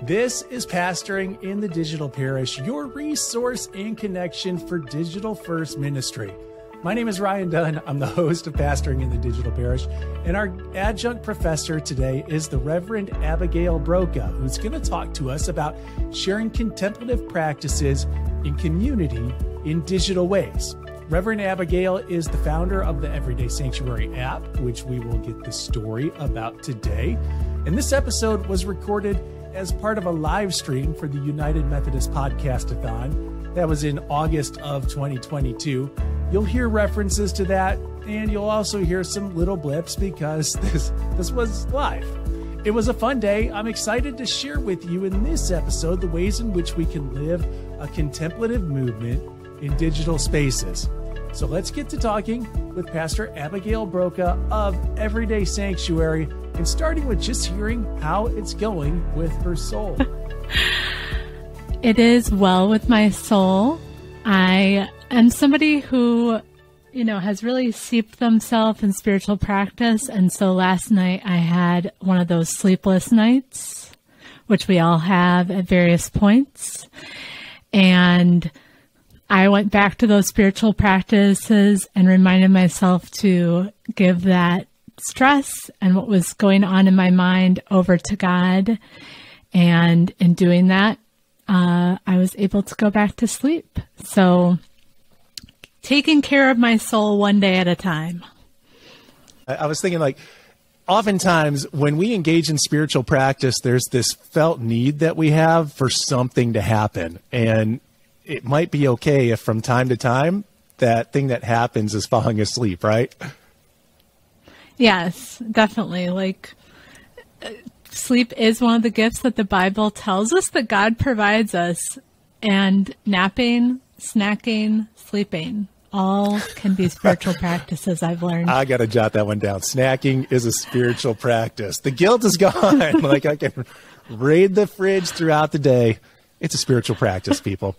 This is Pastoring in the Digital Parish, your resource and connection for digital first ministry. My name is Ryan Dunn. I'm the host of Pastoring in the Digital Parish, and our adjunct professor today is the Reverend Abigail Browka, who's going to talk to us about sharing contemplative practices in community in digital ways. Reverend Abigail is the founder of the Everyday Sanctuary app, which we will get the story about today. And this episode was recorded as part of a live stream for the United Methodist podcast-a-thon. That was in August of 2022. You'll hear references to that, and you'll also hear some little blips because this was live. It was a fun day. I'm excited to share with you in this episode the ways in which we can live a contemplative movement in digital spaces. So let's get to talking with Pastor Abigail Browka of Everyday Sanctuary, and starting with just hearing how it's going with her soul. It is well with my soul. I am somebody who, has really seeped themselves in spiritual practice. And so last night I had one of those sleepless nights, which we all have at various points. And I went back to those spiritual practices and reminded myself to give that stress and what was going on in my mind over to God. And in doing that, I was able to go back to sleep. So taking care of my soul one day at a time. I was thinking, oftentimes when we engage in spiritual practice, there's this felt need that we have for something to happen. And it might be okay if from time to time that thing that happens is falling asleep, right? Yes, definitely. Sleep is one of the gifts that the Bible tells us that God provides us, and napping, snacking, sleeping, all can be spiritual practices, I've learned. I got to jot that one down. Snacking is a spiritual practice. The guilt is gone. I can raid the fridge throughout the day. It's a spiritual practice, people.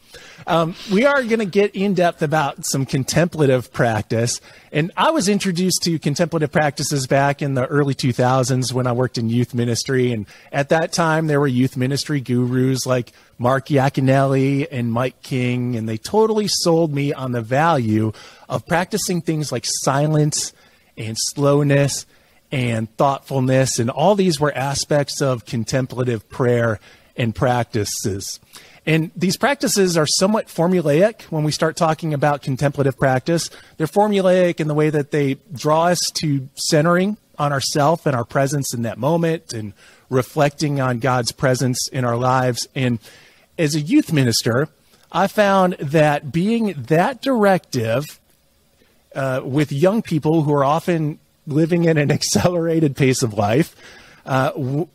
We are going to get in depth about some contemplative practice. And I was introduced to contemplative practices back in the early 2000s when I worked in youth ministry. And at that time, there were youth ministry gurus like Mark Iaconelli and Mike King. And they totally sold me on the value of practicing things like silence and slowness and thoughtfulness. And all these were aspects of contemplative prayer and practices. And these practices are somewhat formulaic when we start talking about contemplative practice. They're formulaic in the way that they draw us to centering on ourself and our presence in that moment and reflecting on God's presence in our lives. And as a youth minister, I found that being that directive with young people who are often living in an accelerated pace of life, and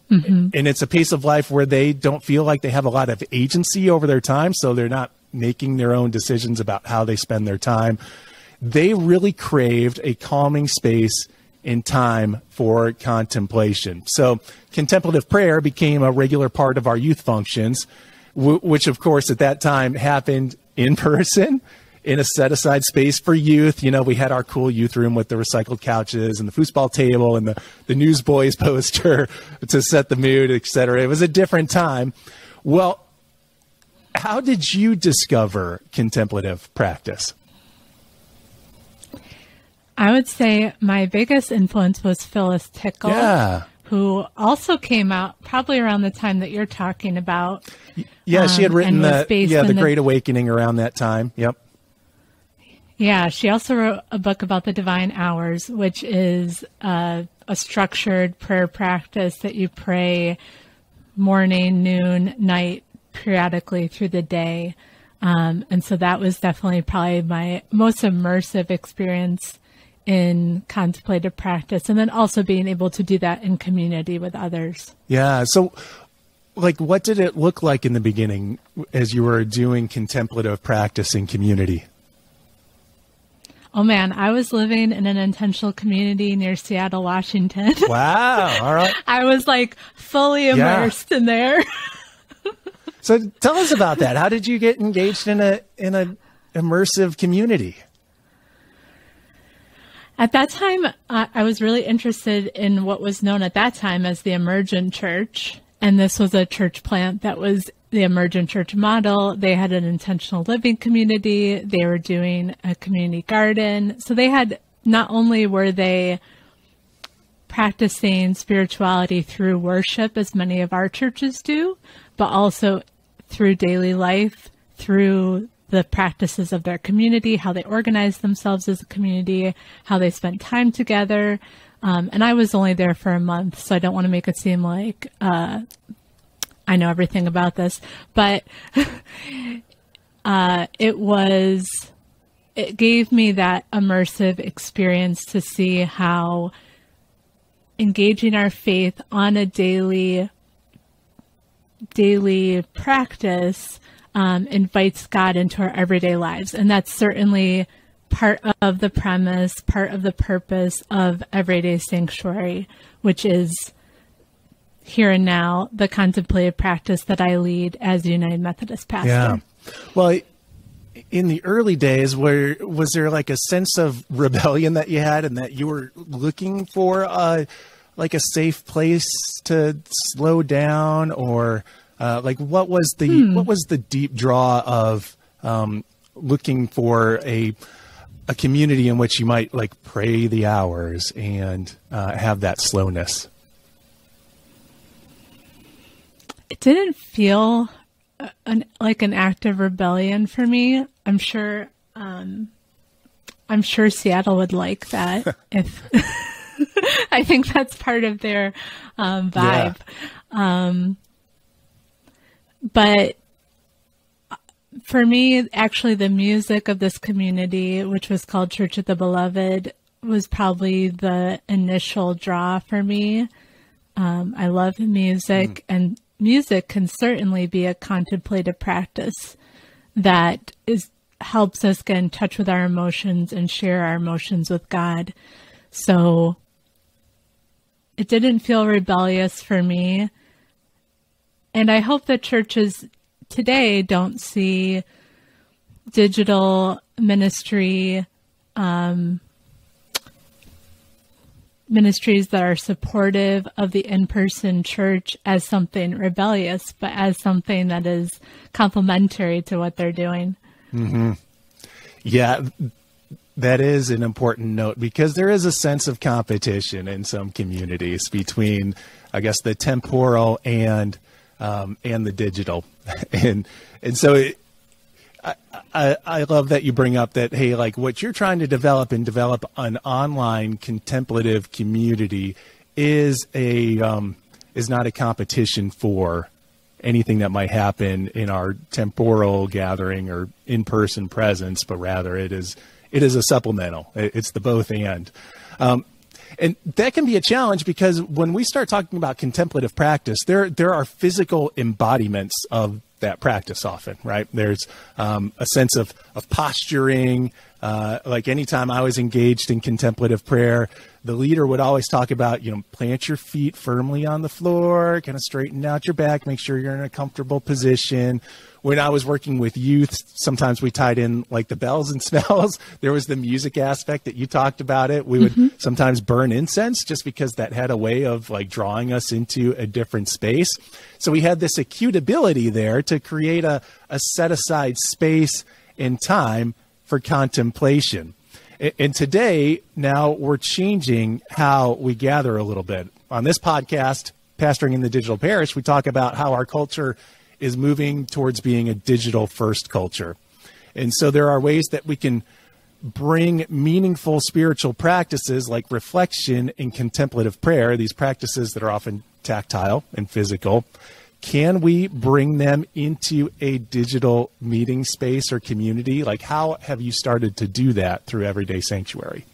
it's a pace of life where they don't feel like they have a lot of agency over their time, so they're not making their own decisions about how they spend their time. They really craved a calming space and time for contemplation. So contemplative prayer became a regular part of our youth functions, which of course at that time happened in person, in a set-aside space for youth. We had our cool youth room with the recycled couches and the foosball table and the Newsboys poster to set the mood, etc. It was a different time. Well, how did you discover contemplative practice? I would say my biggest influence was Phyllis Tickle, who also came out probably around the time that you're talking about. Yeah, she had written the Great Awakening around that time. Yep. Yeah, she also wrote a book about the divine hours, which is a structured prayer practice that you pray morning, noon, night, periodically through the day. And so that was definitely probably my most immersive experience in contemplative practice, and then also being able to do that in community with others. Yeah. So what did it look like in the beginning as you were doing contemplative practice in community? Oh, man, I was living in an intentional community near Seattle, Washington. Wow. All right. I was fully immersed in there. So tell us about that. How did you get engaged in a immersive community? At that time, I was really interested in what was known at that time as the emergent church. And this was a church plant that was the emergent church model. They had an intentional living community. They were doing a community garden. So they had, not only were they practicing spirituality through worship, as many of our churches do, but also through daily life, through the practices of their community, how they organize themselves as a community, how they spent time together. And I was only there for a month, so I don't want to make it seem like I know everything about this, but it gave me that immersive experience to see how engaging our faith on a daily practice invites God into our everyday lives. And that's certainly part of the premise, part of the purpose of Everyday Sanctuary, which is here and now the contemplative practice that I lead as United Methodist pastor. Yeah. Well, in the early days, was there like a sense of rebellion that you had, and that you were looking for like a safe place to slow down, or like what was the deep draw of looking for a community in which you might like pray the hours and have that slowness? It didn't feel like an act of rebellion for me. I'm sure Seattle would like that. If I think that's part of their vibe. Yeah. But for me, actually, the music of this community, which was called Church of the Beloved, was probably the initial draw for me. I love music, and music can certainly be a contemplative practice that helps us get in touch with our emotions and share our emotions with God. So it didn't feel rebellious for me. And I hope that churches today don't see digital ministry, ministries that are supportive of the in-person church as something rebellious, but as something that is complementary to what they're doing. Mm-hmm. Yeah, that is an important note, because there is a sense of competition in some communities between, I guess, the temporal and the digital. and so I love that you bring up that, hey, like what you're trying to develop an online contemplative community is not a competition for anything that might happen in our temporal gathering or in-person presence, but rather it is a supplemental. It's the both and. And that can be a challenge, because when we start talking about contemplative practice, there are physical embodiments of that practice often, right? There's a sense of posturing. Like anytime I was engaged in contemplative prayer, the leader would always talk about, plant your feet firmly on the floor, kind of straighten out your back, make sure you're in a comfortable position. When I was working with youth, sometimes we tied in like the bells and smells. There was the music aspect that you talked about it. We would sometimes burn incense just because that had a way of like drawing us into a different space. So we had this acute ability there to create a set aside space and time for contemplation. And today, now we're changing how we gather a little bit. On this podcast, Pastoring in the Digital Parish, we talk about how our culture is moving towards being a digital first culture. And so there are ways that we can bring meaningful spiritual practices like reflection and contemplative prayer, these practices that are often tactile and physical. Can we bring them into a digital meeting space or community? Like, how have you started to do that through Everyday Sanctuary?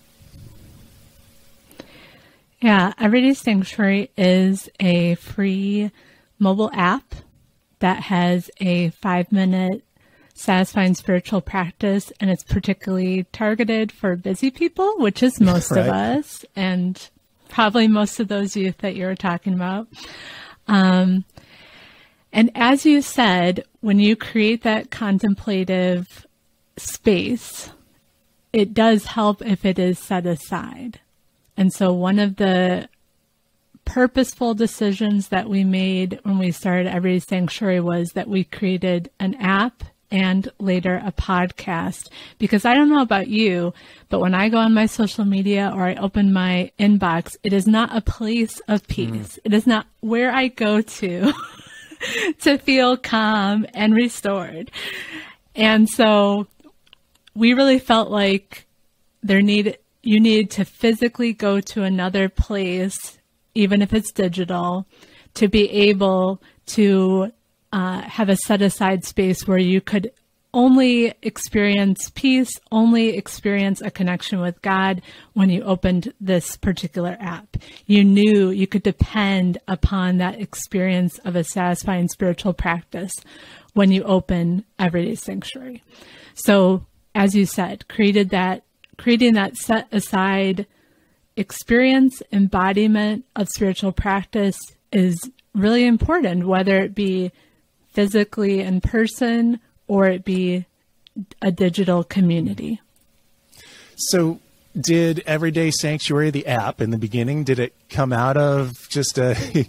Yeah, Everyday Sanctuary is a free mobile app that has a 5-minute satisfying spiritual practice, and it's particularly targeted for busy people, which is most of us, and probably most of those youth that you were talking about. And as you said, when you create that contemplative space, it does help if it is set aside. And so one of the purposeful decisions that we made when we started Everyday Sanctuary was that we created an app and later a podcast. Because I don't know about you, but when I go on my social media or I open my inbox, it is not a place of peace. It is not where I go to to feel calm and restored. And so we really felt like you need to physically go to another place, even if it's digital, to be able to have a set aside space where you could only experience peace, only experience a connection with God when you opened this particular app. You knew you could depend upon that experience of a satisfying spiritual practice when you open Everyday Sanctuary. So, as you said, creating that set aside experience, embodiment of spiritual practice is really important, whether it be physically in person or it be a digital community. So did Everyday Sanctuary, the app, in the beginning, did it come out of just I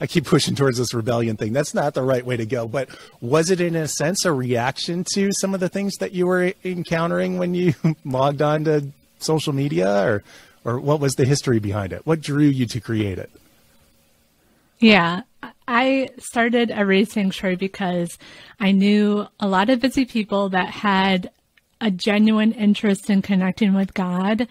keep pushing towards this rebellion thing. That's not the right way to go. But was it, in a sense, a reaction to some of the things that you were encountering when you logged on to social media? Or what was the history behind it? What drew you to create it? Yeah, I started Everyday Sanctuary because I knew a lot of busy people that had a genuine interest in connecting with God,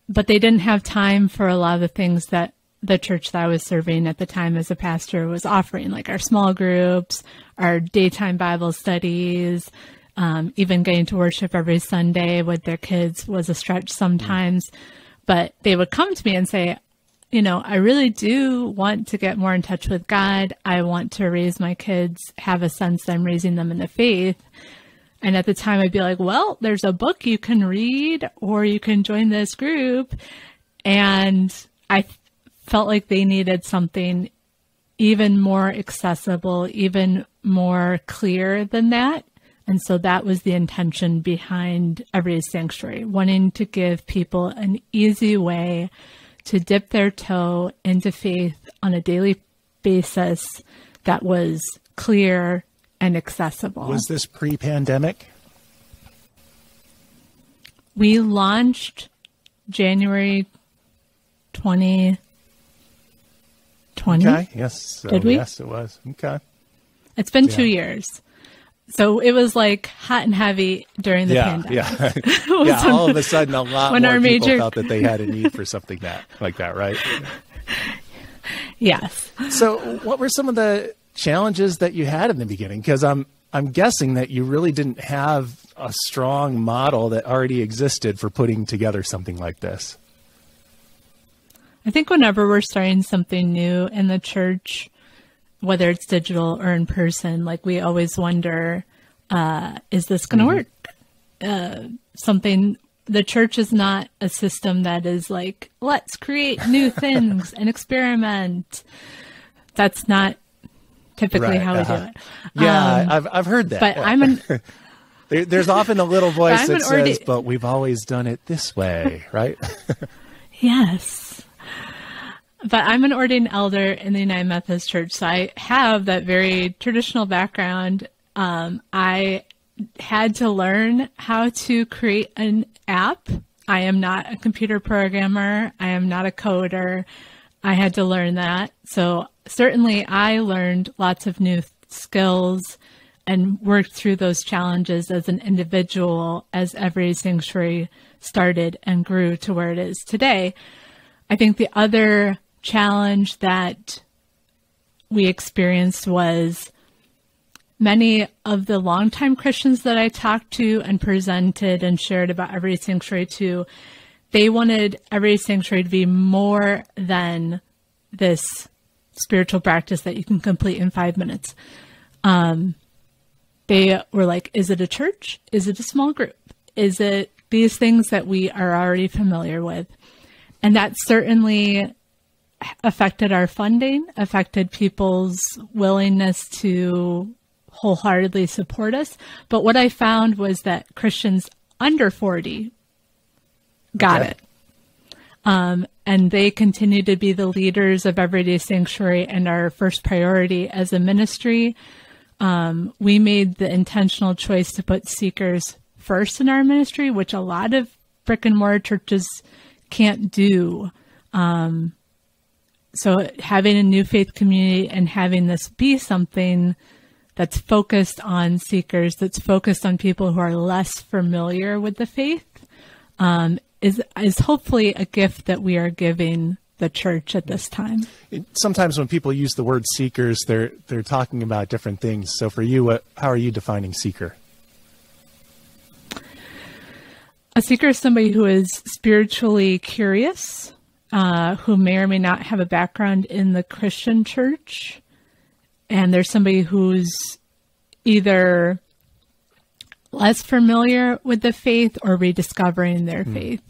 but they didn't have time for a lot of the things that the church that I was serving at the time as a pastor was offering, like our small groups, our daytime Bible studies, even getting to worship every Sunday with their kids was a stretch sometimes. But they would come to me and say, I really do want to get more in touch with God. I want to raise my kids, have a sense that I'm raising them in the faith. And at the time I'd be like, well, there's a book you can read or you can join this group. And I felt like they needed something even more accessible, even more clear than that. And so that was the intention behind Everyday Sanctuary, wanting to give people an easy way to dip their toe into faith on a daily basis that was clear and accessible. Was this pre-pandemic? We launched January 2020. Okay, yes. So, Did we? Yes, it was. Okay. It's been 2 years. So it was like hot and heavy during the pandemic. Yeah, all of a sudden a lot more people felt that they had a need for something like that, right? Yes. So what were some of the challenges that you had in the beginning? Because I'm guessing that you really didn't have a strong model that already existed for putting together something like this. I think whenever we're starting something new in the church, whether it's digital or in person, like we always wonder, is this going to work? The church is not a system that is like, let's create new things and experiment. That's not typically how we do it. Yeah, I've heard that. But there's often a little voice that says, but we've always done it this way, right? Yes. But I'm an ordained elder in the United Methodist Church, so I have that very traditional background. I had to learn how to create an app. I am not a computer programmer. I am not a coder. I had to learn that. So certainly I learned lots of new skills and worked through those challenges as an individual as Everyday Sanctuary started and grew to where it is today. I think the other challenge that we experienced was many of the longtime Christians that I talked to and presented and shared about Everyday Sanctuary to, they wanted Everyday Sanctuary to be more than this spiritual practice that you can complete in 5 minutes. They were like, is it a church? Is it a small group? Is it these things that we are already familiar with? And that certainly affected our funding, affected people's willingness to wholeheartedly support us. But what I found was that Christians under 40 got it. And and they continue to be the leaders of Everyday Sanctuary and our first priority as a ministry. We made the intentional choice to put seekers first in our ministry, which a lot of brick and mortar churches can't do. So having a new faith community and having this be something that's focused on seekers, that's focused on people who are less familiar with the faith, is hopefully a gift that we are giving the church at this time. Sometimes when people use the word seekers, they're talking about different things. So for you, how are you defining seeker? A seeker is somebody who is spiritually curious, who may or may not have a background in the Christian church. And there's somebody who's either less familiar with the faith or rediscovering their faith.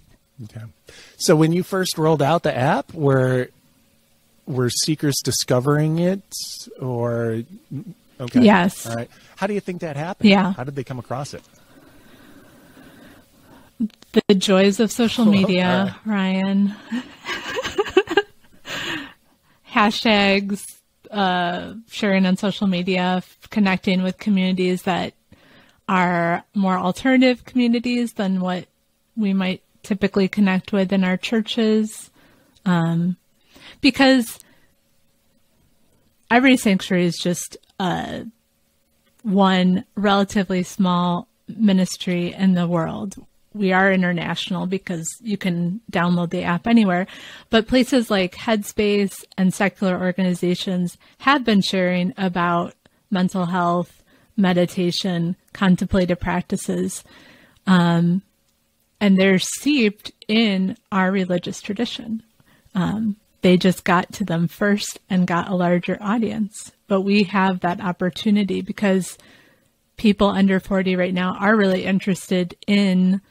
Okay. So when you first rolled out the app, were seekers discovering it, or? Okay. Yes. All right. How do you think that happened? Yeah. How did they come across it? The joys of social media, Ryan. Hashtags, sharing on social media, connecting with communities that are more alternative communities than what we might typically connect with in our churches. Because Everyday Sanctuary is just one relatively small ministry in the world. We are international because you can download the app anywhere, but places like Headspace and secular organizations have been sharing about mental health, meditation, contemplative practices, and they're steeped in our religious tradition. They just got to them first and got a larger audience, but we have that opportunity because people under 40 right now are really interested in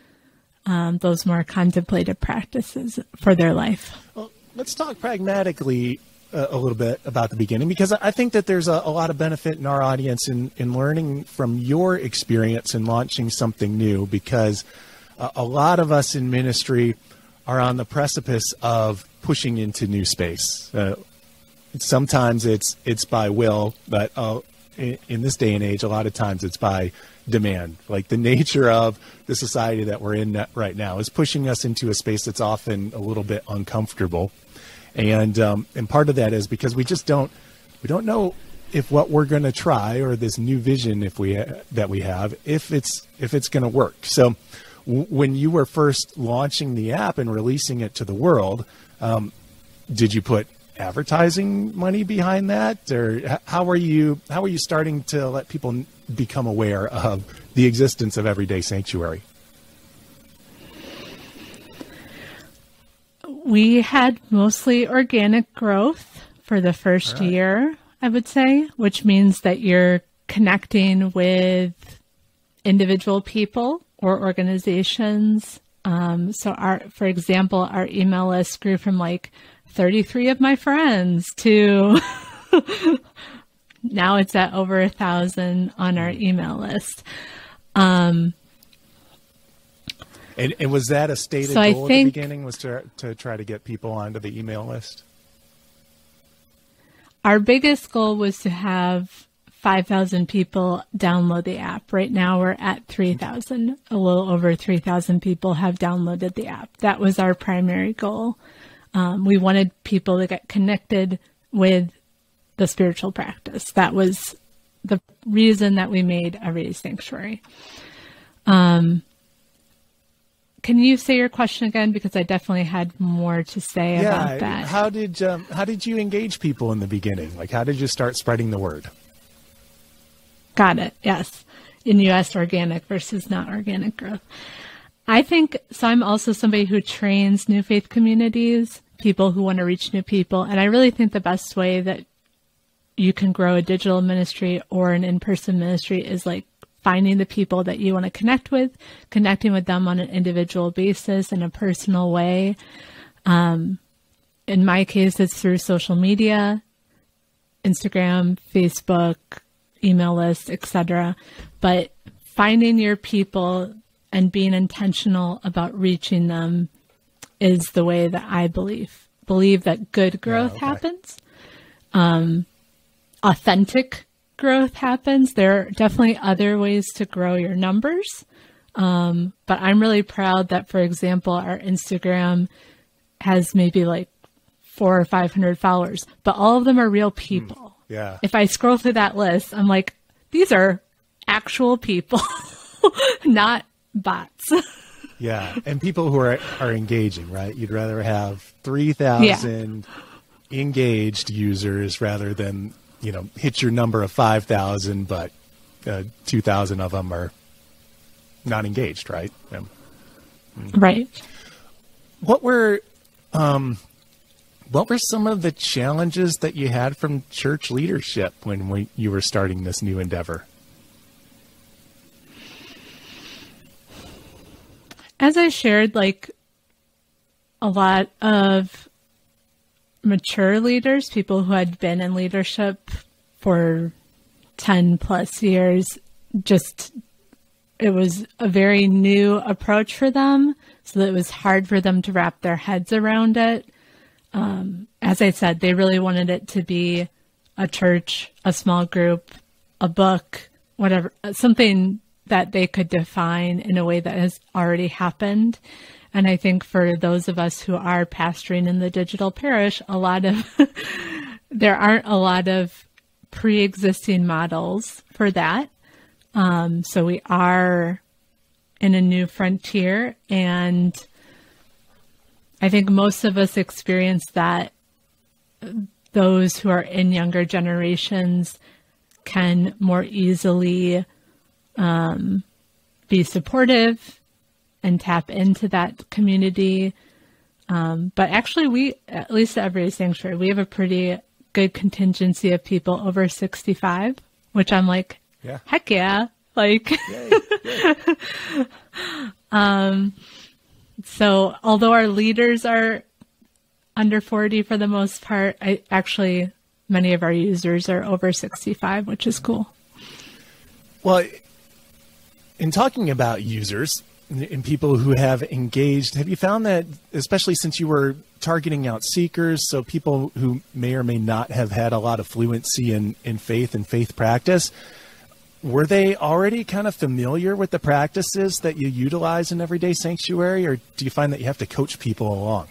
those more contemplative practices for their life. Well, let's talk pragmatically a little bit about the beginning, because I think that there's a lot of benefit in our audience in learning from your experience in launching something new, because a lot of us in ministry are on the precipice of pushing into new space. Sometimes it's by will, but in this day and age, a lot of times it's by demand. Like the nature of the society that we're in right now is pushing us into a space that's often a little bit uncomfortable. And part of that is because we don't know if what we're going to try, or this new vision that we have, if it's going to work. So when you were first launching the app and releasing it to the world, did you put advertising money behind that, or how are you starting to let people become aware of the existence of Everyday Sanctuary? We had mostly organic growth for the first year, I would say, which means that you're connecting with individual people or organizations. For example, our email list grew from like 33 of my friends to now it's at over 1,000 on our email list. And was that a stated goal at the beginning, was to try to get people onto the email list? Our biggest goal was to have 5,000 people download the app. Right now we're at 3,000. A little over 3,000 people have downloaded the app. That was our primary goal. We wanted people to get connected with the spiritual practice. That was the reason that we made Everyday Sanctuary. Can you say your question again? Because I definitely had more to say about that. How did you engage people in the beginning? Like, how did you start spreading the word? Got it. Yes. And you asked organic versus not organic growth. I think, so I'm also somebody who trains new faith communities, people who want to reach new people. And I really think the best way that you can grow a digital ministry or an in-person ministry is like finding the people that you want to connect with, connecting with them on an individual basis in a personal way. In my case, it's through social media, Instagram, Facebook, email lists, etc. But finding your people and being intentional about reaching them is the way that I believe believe that good growth happens. Authentic growth happens. There are definitely other ways to grow your numbers. But I'm really proud that, for example, our Instagram has maybe like 400 or 500 followers, but all of them are real people. Yeah. If I scroll through that list, I'm like, these are actual people, not bots. Yeah. And people who are engaging, right? You'd rather have 3,000 engaged users rather than, hit your number of 5,000, but 2,000 of them are not engaged, right? Right. What were some of the challenges that you had from church leadership when you were starting this new endeavor? As I shared, like a lot of mature leaders, people who had been in leadership for 10 plus years, it was a very new approach for them. So that it was hard for them to wrap their heads around it. As I said, they really wanted it to be a church, a small group, a book, whatever, something that they could define in a way that has already happened. And I think for those of us who are pastoring in the digital parish, there aren't a lot of pre-existing models for that. So we are in a new frontier, and I think most of us experience that those who are in younger generations can more easily be supportive and tap into that community. But actually at least at Everyday Sanctuary, we have a pretty good contingency of people over 65, which I'm like, heck yeah. Like, yay. So although our leaders are under 40 for the most part, many of our users are over 65, which is cool. Well, in talking about users and people who have engaged, have you found that, especially since you were targeting out seekers, so people who may or may not have had a lot of fluency in faith and faith practice, were they already kind of familiar with the practices that you utilize in Everyday Sanctuary, or do you find that you have to coach people along?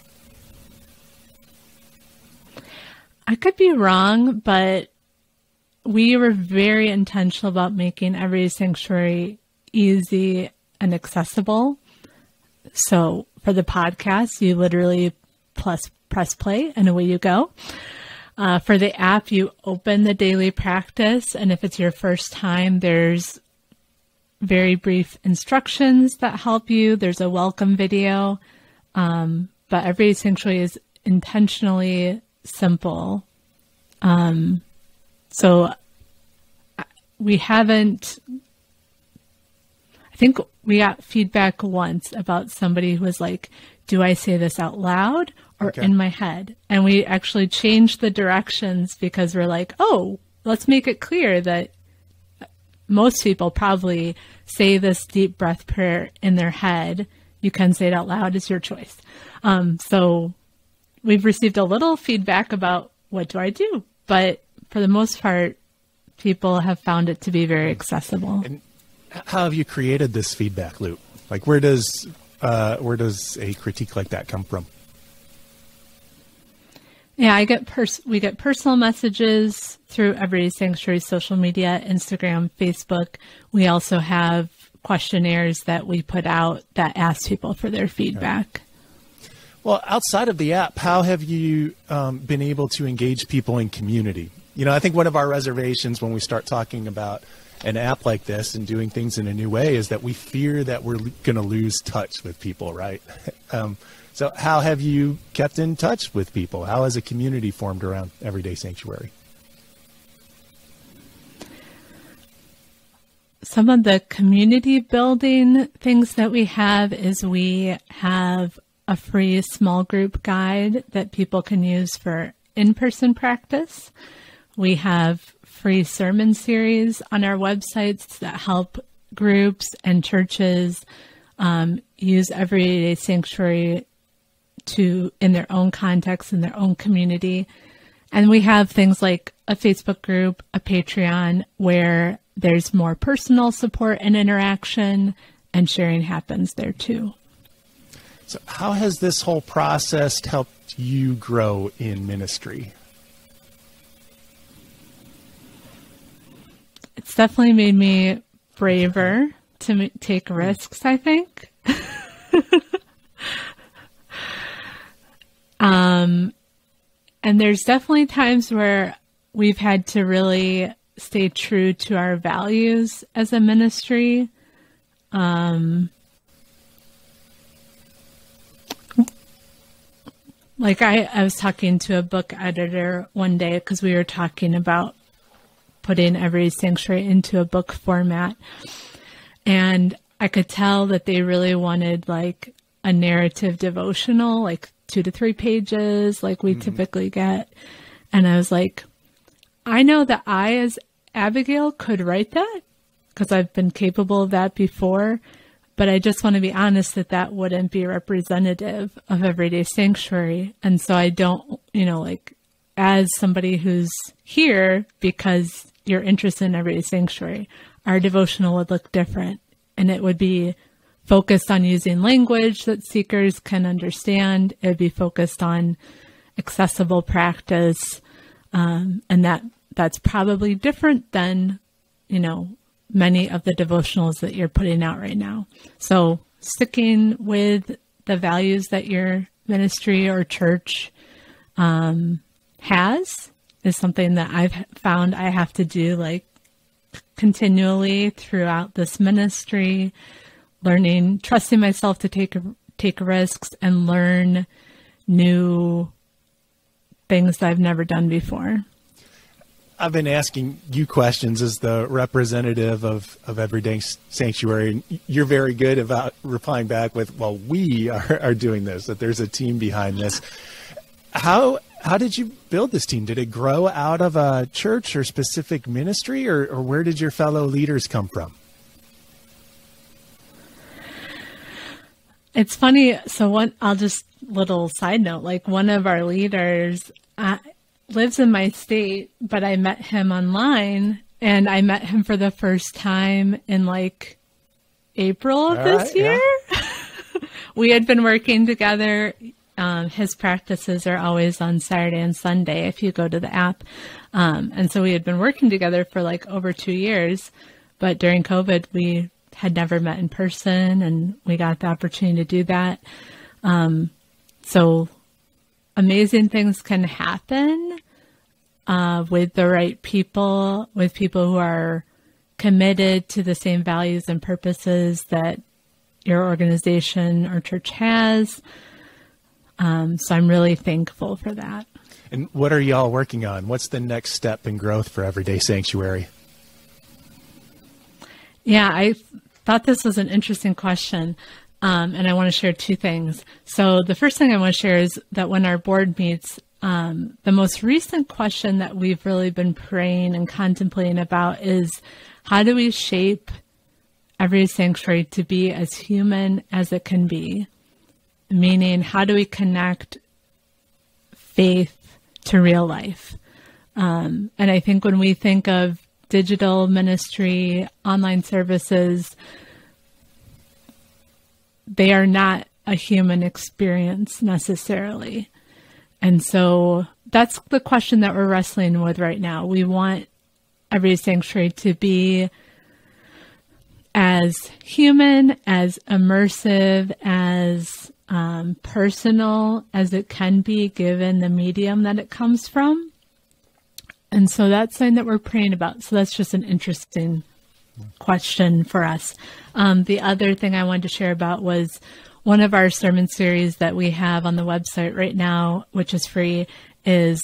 I could be wrong, but we were very intentional about making Everyday Sanctuary easy and accessible. So for the podcast, you literally press play and away you go. For the app, you open the daily practice, and if it's your first time, there's very brief instructions that help you. There's a welcome video, but Everyday Sanctuary is intentionally simple. So we haven't, I think we got feedback once about somebody who was like, do I say this out loud or in my head? And we actually changed the directions because we're like, oh, let's make it clear that most people probably say this deep breath prayer in their head. You can say it out loud, it's your choice. So we've received a little feedback about what do I do? But for the most part, people have found it to be very accessible. And how have you created this feedback loop? Like, where does a critique like that come from? Yeah, we get personal messages through Everyday Sanctuary social media, Instagram, Facebook. We also have questionnaires that we put out that ask people for their feedback. Well, outside of the app, how have you been able to engage people in community? You know, I think one of our reservations when we start talking about an app like this and doing things in a new way is that we fear that we're going to lose touch with people, right? So how have you kept in touch with people? How has a community formed around Everyday Sanctuary? Some of the community building things that we have is we have a free small group guide that people can use for in-person practice. We have free sermon series on our websites that help groups and churches use Everyday Sanctuary in their own context, in their own community. And we have things like a Facebook group, a Patreon, where there's more personal support and interaction, and sharing happens there too. So how has this whole process helped you grow in ministry? It's definitely made me braver to take risks, I think. And there's definitely times where we've had to really stay true to our values as a ministry. Like I was talking to a book editor one day because we were talking about putting Every Sanctuary into a book format. And I could tell that they really wanted like a narrative devotional, like 2 to 3 pages, like we typically get. And I was like, I know that I, as Abigail, could write that because I've been capable of that before. But I just want to be honest that that wouldn't be representative of Everyday Sanctuary. And so I don't, like as somebody who's here because you're interested in Everyday Sanctuary, our devotional would look different. And it would be focused on using language that seekers can understand. It would be focused on accessible practice. And that's probably different than, many of the devotionals that you're putting out right now. So sticking with the values that your ministry or church has is something that I've found I have to do like continually throughout this ministry, learning, trusting myself to take risks and learn new things that I've never done before. I've been asking you questions as the representative of Everyday Sanctuary. You're very good about replying back with, well, we are doing this, that there's a team behind this. How did you build this team? Did it grow out of a church or specific ministry, or where did your fellow leaders come from? It's funny. So I'll just little side note, like one of our leaders lives in my state, but I met him online, and I met him for the first time in like April of this year. Yeah. We had been working together. His practices are always on Saturday and Sunday if you go to the app. And so we had been working together for like over 2 years, but during COVID, we had never met in person, and we got the opportunity to do that. So amazing things can happen with the right people, with people who are committed to the same values and purposes that your organization or church has. So I'm really thankful for that. And what are y'all working on? What's the next step in growth for Everyday Sanctuary? Yeah, I thought this was an interesting question. And I want to share 2 things. So the first thing I want to share is that when our board meets, the most recent question that we've really been praying and contemplating about is, how do we shape Everyday Sanctuary to be as human as it can be? Meaning, how do we connect faith to real life? And I think when we think of digital ministry, online services, they are not a human experience necessarily. And so that's the question that we're wrestling with right now. We want Everyday Sanctuary to be as human, as immersive, as personal as it can be given the medium that it comes from. And so that's something that we're praying about. So that's just an interesting question for us. The other thing I wanted to share about was one of our sermon series that we have on the website right now, which is free, is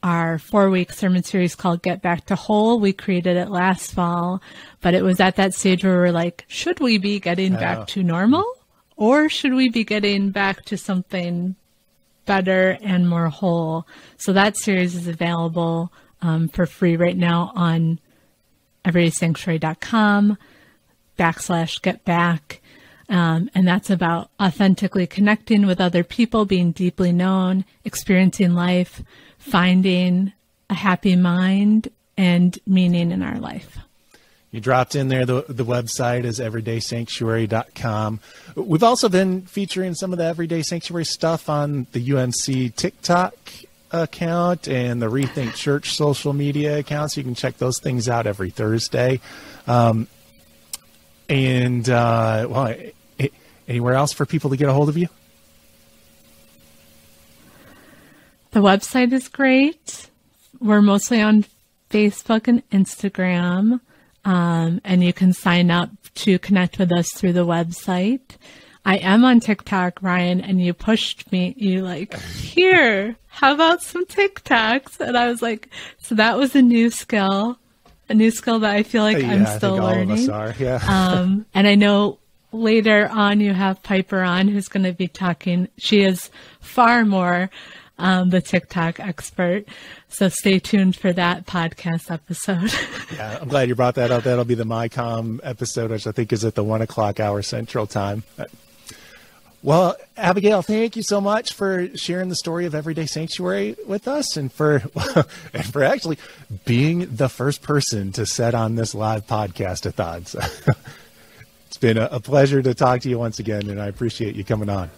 our 4-week sermon series called Get Back to Whole. We created it last fall, but it was at that stage where we're like, should we be getting back to normal, or should we be getting back to something better and more whole? So that series is available for free right now on everydaysanctuary.com/getback. And that's about authentically connecting with other people, being deeply known, experiencing life, finding a happy mind and meaning in our life. You dropped in there. The website is everydaysanctuary.com. We've also been featuring some of the Everyday Sanctuary stuff on the UMC TikTok account and the Rethink Church social media accounts. You can check those things out every Thursday. Anywhere else for people to get a hold of you? The website is great. We're mostly on Facebook and Instagram. And you can sign up to connect with us through the website. I am on TikTok, Ryan, and you pushed me. You here, how about some TikToks? And I was like, so that was a new skill that I feel like I'm still learning. All of us are, yeah. And I know later on you have Piper on who's going to be talking. She is far more the TikTok expert. So stay tuned for that podcast episode. Yeah, I'm glad you brought that up. That'll be the MyCom episode, which I think is at the 1 o'clock hour Central Time. Well, Abigail, thank you so much for sharing the story of Everyday Sanctuary with us and for actually being the first person to set on this live podcast-a-thon. So it's been a pleasure to talk to you once again, and I appreciate you coming on.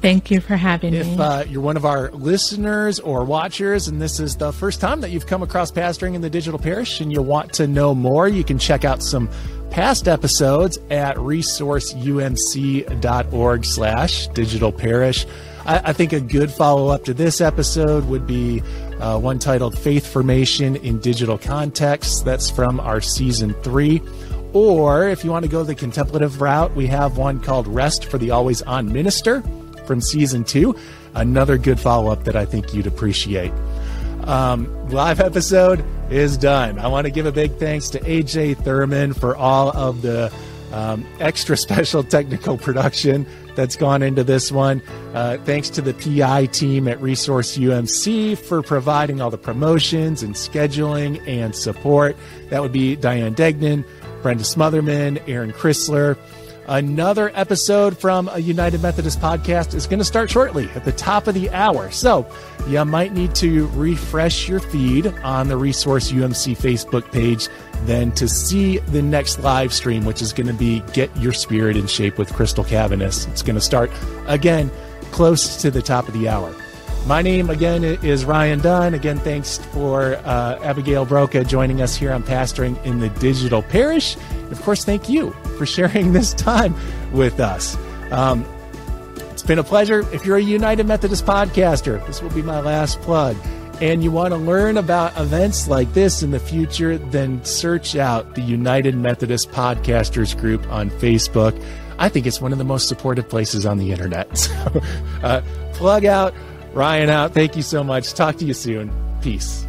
Thank you for having me. If you're one of our listeners or watchers and this is the first time that you've come across pastoring in the digital parish and you want to know more, you can check out some past episodes at resourceumc.org/digital parish. I think a good follow-up to this episode would be one titled Faith Formation in Digital Contexts. That's from our season 3. Or if you want to go the contemplative route, we have one called Rest for the Always On Minister from season 2, another good follow-up that I think you'd appreciate. Live episode is done. I want to give a big thanks to AJ Thurman for all of the extra special technical production that's gone into this one. Thanks to the PI team at Resource UMC for providing all the promotions and scheduling and support. That would be Diane Degnan, Brenda Smotherman, Aaron Chrysler. Another episode from a United Methodist podcast is going to start shortly at the top of the hour. So you might need to refresh your feed on the Resource UMC Facebook page then to see the next live stream, which is going to be Get Your Spirit in Shape with Crystal Cavanis. It's going to start, again, close to the top of the hour. My name, again, is Ryan Dunn. Again, thanks for Abigail Browka joining us here on Pastoring in the Digital Parish. And of course, thank you for sharing this time with us. It's been a pleasure. If you're a United Methodist podcaster, this will be my last plug, and you want to learn about events like this in the future, then search out the United Methodist Podcasters group on Facebook. I think it's one of the most supportive places on the internet. So, plug out. Ryan out. Thank you so much. Talk to you soon. Peace.